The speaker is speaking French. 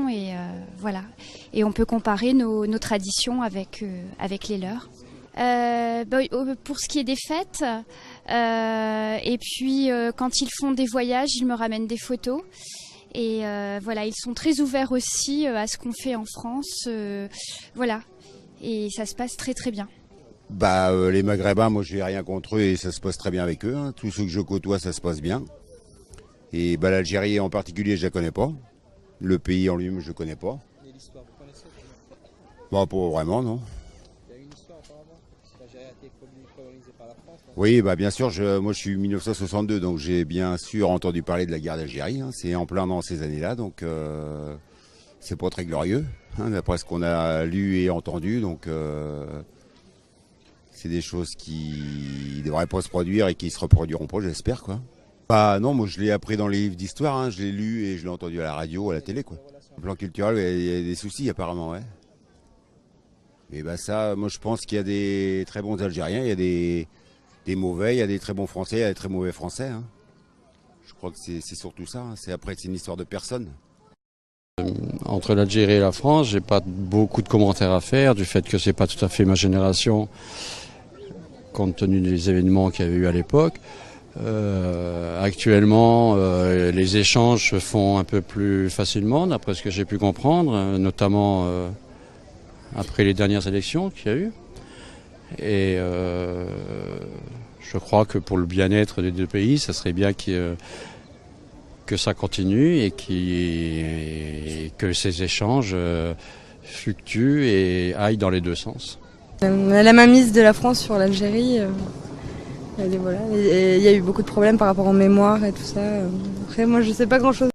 Et voilà. Et on peut comparer nos traditions avec les leurs. Pour ce qui est des fêtes, et puis quand ils font des voyages, ils me ramènent des photos. Et voilà, ils sont très ouverts aussi à ce qu'on fait en France. Voilà. Et ça se passe très très bien. Les Maghrébins, moi j'ai rien contre eux et ça se passe très bien avec eux. Hein. Tous ceux que je côtoie, ça se passe bien. Et l'Algérie en particulier, je la connais pas. Le pays en lui-même, je le connais pas. Et l'histoire, vous connaissez? Pas vraiment, non. Il y a une histoire apparemment. L'Algérie a été colonisée par la France. Non? Oui, bien sûr, moi je suis 1962, donc j'ai bien sûr entendu parler de la guerre d'Algérie. Hein. C'est en plein dans ces années-là, donc c'est pas très glorieux, hein, d'après ce qu'on a lu et entendu. Donc c'est des choses qui devraient pas se produire et qui se reproduiront pas, j'espère, quoi. Non, moi je l'ai appris dans les livres d'histoire, hein. Je l'ai lu et je l'ai entendu à la radio, à la télé, quoi. Au plan culturel, il y a des soucis apparemment, ouais. Et ça, moi je pense qu'il y a des très bons Algériens, il y a des mauvais, il y a des très bons Français, il y a des très mauvais Français. Hein. Je crois que c'est surtout ça. Hein. C'est une histoire de personne. Entre l'Algérie et la France, j'ai pas beaucoup de commentaires à faire du fait que c'est pas tout à fait ma génération, compte tenu des événements qu'il y avait eu à l'époque. Actuellement, les échanges se font un peu plus facilement, d'après ce que j'ai pu comprendre, notamment après les dernières élections qu'il y a eu. Et je crois que pour le bien-être des deux pays, ça serait bien que ça continue et que ces échanges fluctuent et aillent dans les deux sens. La mainmise de la France sur l'Algérie, voilà. Il y a eu beaucoup de problèmes par rapport aux mémoires et tout ça. Après, moi, je sais pas grand-chose.